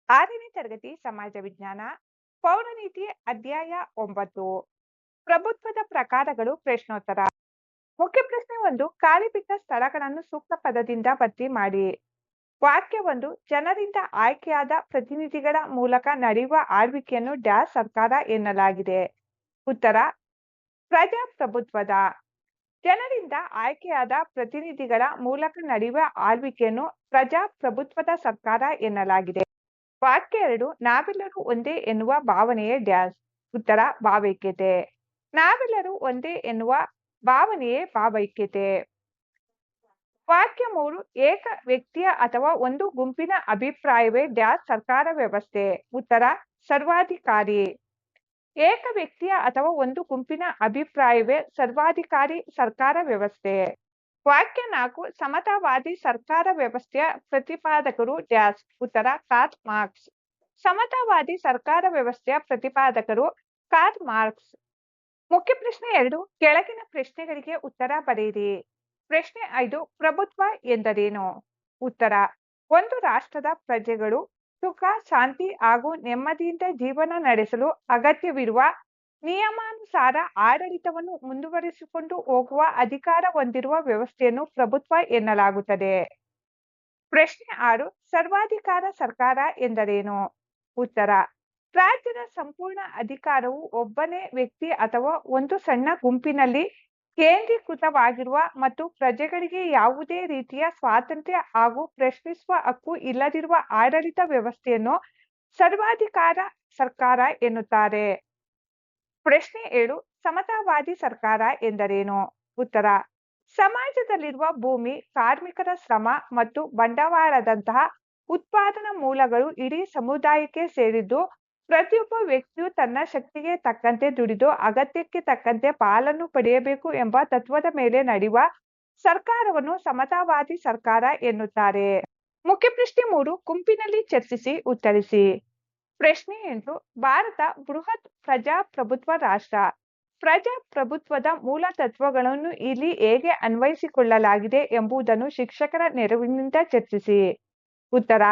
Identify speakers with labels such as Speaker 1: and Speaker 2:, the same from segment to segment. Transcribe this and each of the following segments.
Speaker 1: 6ನೇ ತರಗತಿ ಸಮಾಜ ವಿಜ್ಞಾನ ಪೌರನೀತಿ ಅಧ್ಯಾಯ 9 ಪ್ರಭುತ್ವದ ಪ್ರಕಾರಗಳು ಪ್ರಶ್ನೋತ್ತರ. ಮುಖ್ಯ ಪ್ರಶ್ನೆ 1. ಖಾಲಿ ಬಿಟ್ಟ ಸ್ಥಳಗಳನ್ನು ಸೂಕ್ತ ಪದದಿಂದ ಭರ್ತಿ ಮಾಡಿ. ವಾಕ್ಯ 1. ಜನರಿಂದ ಆಯ್ಕೆಯಾದ ಪ್ರತಿನಿಧಿಗಳ ಮೂಲಕ ನಡೆಯುವ ಆಳ್ವಿಕೆಯನ್ನು ಡ್ಯಾಶ್ ಸರ್ಕಾರ ಎನ್ನಲಾಗಿದೆ. ಉತ್ತರ ಪ್ರಜಾಪ್ರಭುತ್ವದ. ಜನರಿಂದ ಆಯ್ಕೆಯಾದ ಪ್ರತಿನಿಧಿಗಳ ಮೂಲಕ ನಡೆಯುವ ಆಳ್ವಿಕೆಯನ್ನು ಪ್ರಜಾಪ್ರಭುತ್ವದ ಸರ್ಕಾರ ಎನ್ನಲಾಗಿದೆ. ವಾಕ್ಯ 2. ನಾವೆಲ್ಲರೂ ಒಂದೇ ಎನ್ನುವ ಭಾವನೆಯೇ ಡ್ಯಾಶ್. ಉತ್ತರ ಭಾವೈಕ್ಯತೆ. ನಾವೆಲ್ಲರೂ ಒಂದೇ ಎನ್ನುವ ಭಾವನೆಯೇ ಭಾವೈಕ್ಯತೆ. ವಾಕ್ಯ 3. ಏಕ ವ್ಯಕ್ತಿಯ ಅಥವಾ ಒಂದು ಗುಂಪಿನ ಅಭಿಪ್ರಾಯವೇ ಡ್ಯಾಶ್ ಸರ್ಕಾರ ವ್ಯವಸ್ಥೆ. ಉತ್ತರ ಸರ್ವಾಧಿಕಾರಿ. ಏಕ ವ್ಯಕ್ತಿಯ ಅಥವಾ ಒಂದು ಗುಂಪಿನ ಅಭಿಪ್ರಾಯವೇ ಸರ್ವಾಧಿಕಾರಿ ಸರ್ಕಾರ ವ್ಯವಸ್ಥೆ. ವಾಕ್ಯ 4. ಸಮತಾವಾದಿ ಸರ್ಕಾರ ವ್ಯವಸ್ಥೆಯ ಪ್ರತಿಪಾದಕರು ಡ್ಯಾಶ್. ಉತ್ತರ ಕಾರ್ಲ್ ಮಾರ್ಕ್ಸ್. ಸಮತಾವಾದಿ ಸರ್ಕಾರ ವ್ಯವಸ್ಥೆಯ ಪ್ರತಿಪಾದಕರು ಕಾರ್ಲ್ ಮಾರ್ಕ್ಸ್. ಮುಖ್ಯ ಪ್ರಶ್ನೆ 2. ಕೆಳಗಿನ ಪ್ರಶ್ನೆಗಳಿಗೆ ಉತ್ತರ ಬರೆಯಿರಿ. ಪ್ರಶ್ನೆ 5. ಪ್ರಭುತ್ವ ಎಂದರೇನು? ಉತ್ತರ ಒಂದು ರಾಷ್ಟ್ರದ ಪ್ರಜೆಗಳು ಸುಖ ಶಾಂತಿ ಹಾಗೂ ನೆಮ್ಮದಿಯಿಂದ ಜೀವನ ನಡೆಸಲು ಅಗತ್ಯವಿರುವ ನಿಯಮಾನುಸಾರ ಆಡಳಿತವನ್ನು ಮುಂದುವರಿಸಿಕೊಂಡು ಹೋಗುವ ಅಧಿಕಾರ ಹೊಂದಿರುವ ವ್ಯವಸ್ಥೆಯನ್ನು ಪ್ರಭುತ್ವ ಎನ್ನಲಾಗುತ್ತದೆ. ಪ್ರಶ್ನೆ 6. ಸರ್ವಾಧಿಕಾರ ಸರ್ಕಾರ ಎಂದರೇನು? ಉತ್ತರ ರಾಜ್ಯದ ಸಂಪೂರ್ಣ ಅಧಿಕಾರವು ಒಬ್ಬನೇ ವ್ಯಕ್ತಿ ಅಥವಾ ಒಂದು ಸಣ್ಣ ಗುಂಪಿನಲ್ಲಿ ಕೇಂದ್ರೀಕೃತವಾಗಿರುವ ಮತ್ತು ಪ್ರಜೆಗಳಿಗೆ ಯಾವುದೇ ರೀತಿಯ ಸ್ವಾತಂತ್ರ್ಯ ಹಾಗೂ ಪ್ರಶ್ನಿಸುವ ಹಕ್ಕು ಇಲ್ಲದಿರುವ ಆಡಳಿತ ವ್ಯವಸ್ಥೆಯನ್ನು ಸರ್ವಾಧಿಕಾರ ಸರ್ಕಾರ ಎನ್ನುತ್ತಾರೆ. ಪ್ರಶ್ನೆ 7. ಸಮತಾವಾದಿ ಸರ್ಕಾರ ಎಂದರೇನು? ಉತ್ತರ ಸಮಾಜದಲ್ಲಿರುವ ಭೂಮಿ, ಕಾರ್ಮಿಕರ ಶ್ರಮ ಮತ್ತು ಬಂಡವಾಳದಂತಹ ಉತ್ಪಾದನಾ ಮೂಲಗಳು ಇಡೀ ಸಮುದಾಯಕ್ಕೆ ಸೇರಿದ್ದು, ಪ್ರತಿಯೊಬ್ಬ ವ್ಯಕ್ತಿಯು ತನ್ನ ಶಕ್ತಿಗೆ ತಕ್ಕಂತೆ ದುಡಿದು ಅಗತ್ಯಕ್ಕೆ ತಕ್ಕಂತೆ ಪಾಲನ್ನು ಪಡೆಯಬೇಕು ಎಂಬ ತತ್ವದ ಮೇಲೆ ನಡೆಯುವ ಸರ್ಕಾರವನ್ನು ಸಮತಾವಾದಿ ಸರ್ಕಾರ ಎನ್ನುತ್ತಾರೆ. ಮುಖ್ಯ ಪ್ರಶ್ನೆ 3. ಗುಂಪಿನಲ್ಲಿ ಚರ್ಚಿಸಿ ಉತ್ತರಿಸಿ. ಪ್ರಶ್ನೆ 8. ಭಾರತ ಬೃಹತ್ ಪ್ರಜಾಪ್ರಭುತ್ವ ರಾಷ್ಟ್ರ. ಪ್ರಜಾಪ್ರಭುತ್ವದ ಮೂಲ ತತ್ವಗಳನ್ನು ಇಲ್ಲಿ ಹೇಗೆ ಅನ್ವಯಿಸಿಕೊಳ್ಳಲಾಗಿದೆ ಎಂಬುದನ್ನು ಶಿಕ್ಷಕರ ನೆರವಿನಿಂದ ಚರ್ಚಿಸಿ. ಉತ್ತರ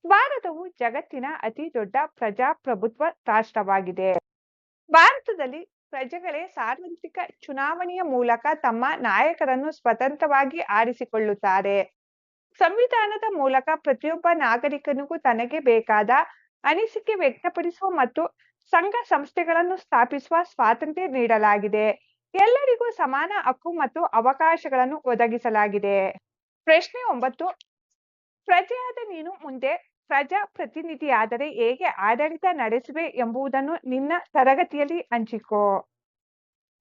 Speaker 1: ಭಾರತವು ಜಗತ್ತಿನ ಅತಿ ದೊಡ್ಡ ಪ್ರಜಾಪ್ರಭುತ್ವ ರಾಷ್ಟ್ರವಾಗಿದೆ. ಭಾರತದಲ್ಲಿ ಪ್ರಜೆಗಳೇ ಸಾರ್ವತ್ರಿಕ ಚುನಾವಣೆಯ ಮೂಲಕ ತಮ್ಮ ನಾಯಕರನ್ನು ಸ್ವತಂತ್ರವಾಗಿ ಆರಿಸಿಕೊಳ್ಳುತ್ತಾರೆ. ಸಂವಿಧಾನದ ಮೂಲಕ ಪ್ರತಿಯೊಬ್ಬ ನಾಗರಿಕನಿಗೂ ತನಗೆ ಬೇಕಾದ ಅನಿಸಿಕೆ ವ್ಯಕ್ತಪಡಿಸುವ ಮತ್ತು ಸಂಘ ಸಂಸ್ಥೆಗಳನ್ನು ಸ್ಥಾಪಿಸುವ ಸ್ವಾತಂತ್ರ್ಯ ನೀಡಲಾಗಿದೆ. ಎಲ್ಲರಿಗೂ ಸಮಾನ ಹಕ್ಕು ಮತ್ತು ಅವಕಾಶಗಳನ್ನು ಒದಗಿಸಲಾಗಿದೆ. ಪ್ರಶ್ನೆ 9. ಪ್ರಜೆಯಾದ ನೀನು ಮುಂದೆ ಪ್ರಜಾಪ್ರತಿನಿಧಿಯಾದರೆ ಹೇಗೆ ಆಡಳಿತ ನಡೆಸುವೆ ಎಂಬುದನ್ನು ನಿನ್ನ ತರಗತಿಯಲ್ಲಿ ಹಂಚಿಕೋ.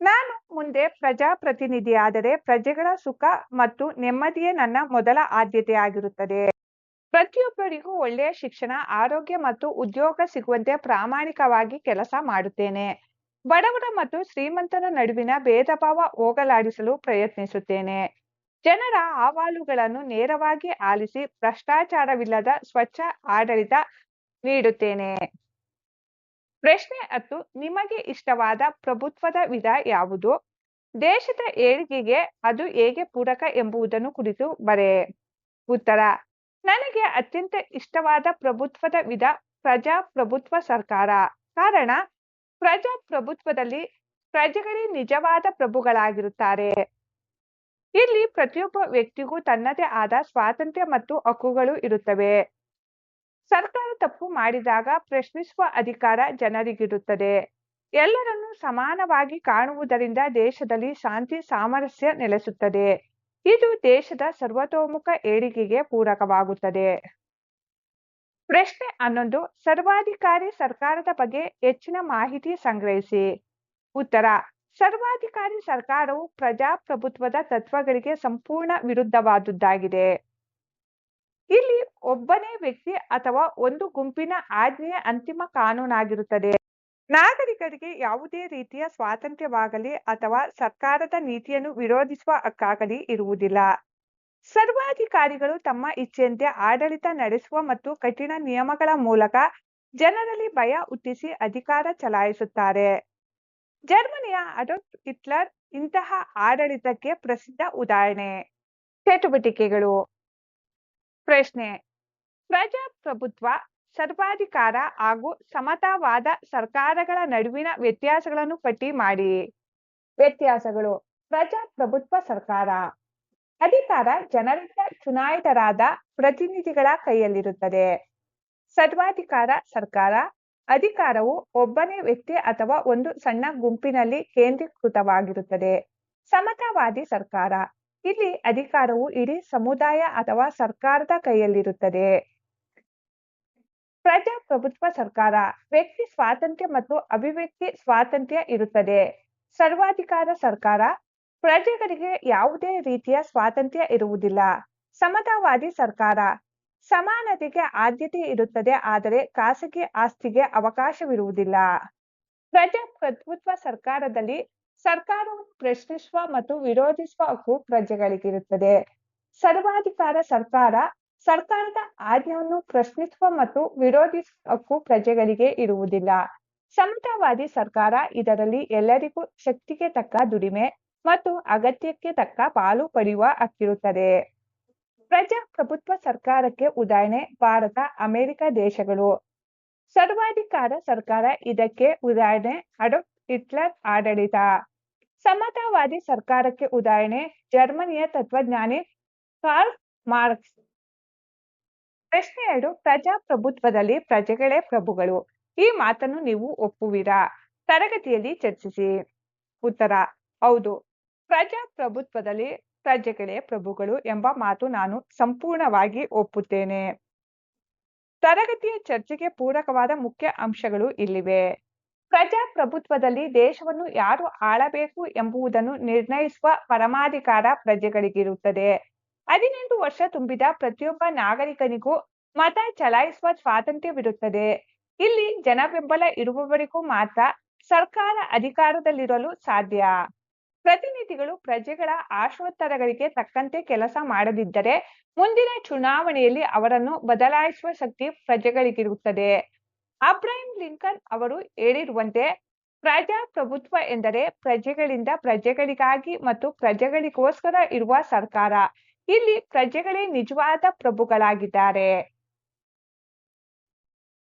Speaker 1: ನಾನು ಮುಂದೆ ಪ್ರಜಾಪ್ರತಿನಿಧಿಯಾದರೆ ಪ್ರಜೆಗಳ ಸುಖ ಮತ್ತು ನೆಮ್ಮದಿಯೇ ನನ್ನ ಮೊದಲ ಆದ್ಯತೆಯಾಗಿರುತ್ತದೆ. ಪ್ರತಿಯೊಬ್ಬರಿಗೂ ಒಳ್ಳೆಯ ಶಿಕ್ಷಣ, ಆರೋಗ್ಯ ಮತ್ತು ಉದ್ಯೋಗ ಸಿಗುವಂತೆ ಪ್ರಾಮಾಣಿಕವಾಗಿ ಕೆಲಸ ಮಾಡುತ್ತೇನೆ. ಬಡವರ ಮತ್ತು ಶ್ರೀಮಂತರ ನಡುವಿನ ಭೇದ ಭಾವ ಹೋಗಲಾಡಿಸಲು ಪ್ರಯತ್ನಿಸುತ್ತೇನೆ. ಜನರ ಅಹವಾಲುಗಳನ್ನು ನೇರವಾಗಿ ಆಲಿಸಿ ಭ್ರಷ್ಟಾಚಾರವಿಲ್ಲದ ಸ್ವಚ್ಛ ಆಡಳಿತ ನೀಡುತ್ತೇನೆ. ಪ್ರಶ್ನೆ 10. ನಿಮಗೆ ಇಷ್ಟವಾದ ಪ್ರಭುತ್ವದ ವಿಧ ಯಾವುದು? ದೇಶದ ಏಳಿಗೆಗೆ ಅದು ಹೇಗೆ ಪೂರಕ ಎಂಬುದನ್ನು ಕುರಿತು ಬರೆ. ಉತ್ತರ ನನಗೆ ಅತ್ಯಂತ ಇಷ್ಟವಾದ ಪ್ರಭುತ್ವದ ವಿಧ ಪ್ರಜಾಪ್ರಭುತ್ವ ಸರ್ಕಾರ. ಕಾರಣ ಪ್ರಜಾಪ್ರಭುತ್ವದಲ್ಲಿ ಪ್ರಜೆಗಳೇ ನಿಜವಾದ ಪ್ರಭುಗಳಾಗಿರುತ್ತಾರೆ. ಇಲ್ಲಿ ಪ್ರತಿಯೊಬ್ಬ ವ್ಯಕ್ತಿಗೂ ತನ್ನದೇ ಆದ ಸ್ವಾತಂತ್ರ್ಯ ಮತ್ತು ಹಕ್ಕುಗಳು ಇರುತ್ತವೆ. ಸರ್ಕಾರ ತಪ್ಪು ಮಾಡಿದಾಗ ಪ್ರಶ್ನಿಸುವ ಅಧಿಕಾರ ಜನರಿಗಿರುತ್ತದೆ. ಎಲ್ಲರನ್ನೂ ಸಮಾನವಾಗಿ ಕಾಣುವುದರಿಂದ ದೇಶದಲ್ಲಿ ಶಾಂತಿ ಸಾಮರಸ್ಯ ನೆಲೆಸುತ್ತದೆ. ಇದು ದೇಶದ ಸರ್ವತೋಮುಖ ಏಳಿಗೆಗೆ ಪೂರಕವಾಗುತ್ತದೆ. ಪ್ರಶ್ನೆ 11. ಸರ್ವಾಧಿಕಾರಿ ಸರ್ಕಾರದ ಬಗ್ಗೆ ಹೆಚ್ಚಿನ ಮಾಹಿತಿ ಸಂಗ್ರಹಿಸಿ. ಉತ್ತರ ಸರ್ವಾಧಿಕಾರಿ ಸರ್ಕಾರವು ಪ್ರಜಾಪ್ರಭುತ್ವದ ತತ್ವಗಳಿಗೆ ಸಂಪೂರ್ಣ ವಿರುದ್ಧವಾದುದಾಗಿದೆ. ಇಲ್ಲಿ ಒಬ್ಬನೇ ವ್ಯಕ್ತಿ ಅಥವಾ ಒಂದು ಗುಂಪಿನ ಆಜ್ಞೆಯ ಅಂತಿಮ ಕಾನೂನಾಗಿರುತ್ತದೆ. ನಾಗರಿಕರಿಗೆ ಯಾವುದೇ ರೀತಿಯ ಸ್ವಾತಂತ್ರ್ಯವಾಗಲಿ ಅಥವಾ ಸರ್ಕಾರದ ನೀತಿಯನ್ನು ವಿರೋಧಿಸುವ ಹಕ್ಕಾಗಲಿ ಇರುವುದಿಲ್ಲ. ಸರ್ವಾಧಿಕಾರಿಗಳು ತಮ್ಮ ಇಚ್ಛೆಯಂತೆ ಆಡಳಿತ ನಡೆಸುವ ಮತ್ತು ಕಠಿಣ ನಿಯಮಗಳ ಮೂಲಕ ಜನರಲ್ಲಿ ಭಯ ಹುಟ್ಟಿಸಿ ಅಧಿಕಾರ ಚಲಾಯಿಸುತ್ತಾರೆ. ಜರ್ಮನಿಯ ಅಡಾಲ್ಫ್ ಹಿಟ್ಲರ್ ಇಂತಹ ಆಡಳಿತಕ್ಕೆ ಪ್ರಸಿದ್ಧ ಉದಾಹರಣೆ. ಚಟುವಟಿಕೆಗಳು. ಪ್ರಶ್ನೆ: ಪ್ರಜಾಪ್ರಭುತ್ವ ಸರ್ವಾಧಿಕಾರ ಹಾಗೂ ಸಮತಾವಾದ ಸರ್ಕಾರಗಳ ನಡುವಿನ ವ್ಯತ್ಯಾಸಗಳನ್ನು ಪಟ್ಟಿ ಮಾಡಿ. ವ್ಯತ್ಯಾಸಗಳು: ಪ್ರಜಾಪ್ರಭುತ್ವ ಸರ್ಕಾರ. ಅಧಿಕಾರ ಜನರಿಂದ ಚುನಾಯಿತರಾದ ಪ್ರತಿನಿಧಿಗಳ ಕೈಯಲ್ಲಿರುತ್ತದೆ. ಸರ್ವಾಧಿಕಾರ ಸರ್ಕಾರ. ಅಧಿಕಾರವು ಒಬ್ಬನೇ ವ್ಯಕ್ತಿ ಅಥವಾ ಒಂದು ಸಣ್ಣ ಗುಂಪಿನಲ್ಲಿ ಕೇಂದ್ರೀಕೃತವಾಗಿರುತ್ತದೆ. ಸಮತಾವಾದಿ ಸರ್ಕಾರ. ಇಲ್ಲಿ ಅಧಿಕಾರವು ಇಡೀ ಸಮುದಾಯ ಅಥವಾ ಸರ್ಕಾರದ ಕೈಯಲ್ಲಿರುತ್ತದೆ. ಪ್ರಜಾಪ್ರಭುತ್ವ ಸರ್ಕಾರ. ವ್ಯಕ್ತಿ ಸ್ವಾತಂತ್ರ್ಯ ಮತ್ತು ಅಭಿವ್ಯಕ್ತಿ ಸ್ವಾತಂತ್ರ್ಯ ಇರುತ್ತದೆ. ಸರ್ವಾಧಿಕಾರ ಸರ್ಕಾರ. ಪ್ರಜೆಗಳಿಗೆ ಯಾವುದೇ ರೀತಿಯ ಸ್ವಾತಂತ್ರ್ಯ ಇರುವುದಿಲ್ಲ. ಸಮತಾವಾದಿ ಸರ್ಕಾರ. ಸಮಾನತೆಗೆ ಆದ್ಯತೆ ಇರುತ್ತದೆ, ಆದರೆ ಖಾಸಗಿ ಆಸ್ತಿಗೆ ಅವಕಾಶವಿರುವುದಿಲ್ಲ. ಪ್ರಜಾಪ್ರಭುತ್ವ ಸರ್ಕಾರದಲ್ಲಿ ಸರ್ಕಾರವನ್ನು ಪ್ರಶ್ನಿಸುವ ಮತ್ತು ವಿರೋಧಿಸುವ ಹಕ್ಕು ಪ್ರಜೆಗಳಿಗಿರುತ್ತದೆ. ಸರ್ವಾಧಿಕಾರ ಸರ್ಕಾರ. ಸರ್ಕಾರದ ಆಜ್ಞೆಯನ್ನು ಪ್ರಶ್ನಿಸುವ ಮತ್ತು ವಿರೋಧಿಸುವ ಹಕ್ಕು ಪ್ರಜೆಗಳಿಗೆ ಇರುವುದಿಲ್ಲ. ಸಮತಾವಾದಿ ಸರ್ಕಾರ. ಇದರಲ್ಲಿ ಎಲ್ಲರಿಗೂ ಶಕ್ತಿಗೆ ತಕ್ಕ ದುಡಿಮೆ ಮತ್ತು ಅಗತ್ಯಕ್ಕೆ ತಕ್ಕ ಪಾಲು ಪಡೆಯುವ ಹಕ್ಕಿರುತ್ತದೆ. ಪ್ರಜಾಪ್ರಭುತ್ವ ಸರ್ಕಾರಕ್ಕೆ ಉದಾಹರಣೆ ಭಾರತ, ಅಮೆರಿಕ ದೇಶಗಳು. ಸರ್ವಾಧಿಕಾರ ಸರ್ಕಾರ. ಇದಕ್ಕೆ ಉದಾಹರಣೆ ಅಡಾಲ್ಫ್ ಹಿಟ್ಲರ್ ಆಡಳಿತ. ಸಮತಾವಾದಿ ಸರ್ಕಾರಕ್ಕೆ ಉದಾಹರಣೆ ಜರ್ಮನಿಯ ತತ್ವಜ್ಞಾನಿ ಕಾರ್ಲ್ ಮಾರ್ಕ್ಸ್. ಪ್ರಶ್ನೆ 2. ಪ್ರಜಾಪ್ರಭುತ್ವದಲ್ಲಿ ಪ್ರಜೆಗಳೇ ಪ್ರಭುಗಳು. ಈ ಮಾತನ್ನು ನೀವು ಒಪ್ಪುವಿರಾ? ತರಗತಿಯಲ್ಲಿ ಚರ್ಚಿಸಿ. ಉತ್ತರ: ಹೌದು. ಪ್ರಜಾಪ್ರಭುತ್ವದಲ್ಲಿ ಪ್ರಜೆಗಳೇ ಪ್ರಭುಗಳು ಎಂಬ ಮಾತು ನಾನು ಸಂಪೂರ್ಣವಾಗಿ ಒಪ್ಪುತ್ತೇನೆ. ತರಗತಿಯ ಚರ್ಚೆಗೆ ಪೂರಕವಾದ ಮುಖ್ಯ ಅಂಶಗಳು ಇಲ್ಲಿವೆ. ಪ್ರಜಾಪ್ರಭುತ್ವದಲ್ಲಿ ದೇಶವನ್ನು ಯಾರು ಆಳಬೇಕು ಎಂಬುದನ್ನು ನಿರ್ಣಯಿಸುವ ಪರಮಾಧಿಕಾರ ಪ್ರಜೆಗಳಿಗಿರುತ್ತದೆ. 18 ವರ್ಷ ತುಂಬಿದ ಪ್ರತಿಯೊಬ್ಬ ನಾಗರಿಕನಿಗೂ ಮತ ಚಲಾಯಿಸುವ ಸ್ವಾತಂತ್ರ್ಯವಿರುತ್ತದೆ. ಇಲ್ಲಿ ಜನಬೆಂಬಲ ಇರುವವರಿಗೂ ಮಾತ್ರ ಸರ್ಕಾರ ಅಧಿಕಾರದಲ್ಲಿರಲು ಸಾಧ್ಯ. ಪ್ರತಿನಿಧಿಗಳು ಪ್ರಜೆಗಳ ಆಶೋತ್ತರಗಳಿಗೆ ತಕ್ಕಂತೆ ಕೆಲಸ ಮಾಡದಿದ್ದರೆ ಮುಂದಿನ ಚುನಾವಣೆಯಲ್ಲಿ ಅವರನ್ನು ಬದಲಾಯಿಸುವ ಶಕ್ತಿ ಪ್ರಜೆಗಳಿಗಿರುತ್ತದೆ. ಅಬ್ರಹಾಂ ಲಿಂಕನ್ ಅವರು ಹೇಳಿರುವಂತೆ, ಪ್ರಜಾಪ್ರಭುತ್ವ ಎಂದರೆ ಪ್ರಜೆಗಳಿಂದ ಪ್ರಜೆಗಳಿಗಾಗಿ ಮತ್ತು ಪ್ರಜೆಗಳಿಗೋಸ್ಕರ ಇರುವ ಸರ್ಕಾರ. ಇಲ್ಲಿ ಪ್ರಜೆಗಳೇ ನಿಜವಾದ ಪ್ರಭುಗಳಾಗಿದ್ದಾರೆ.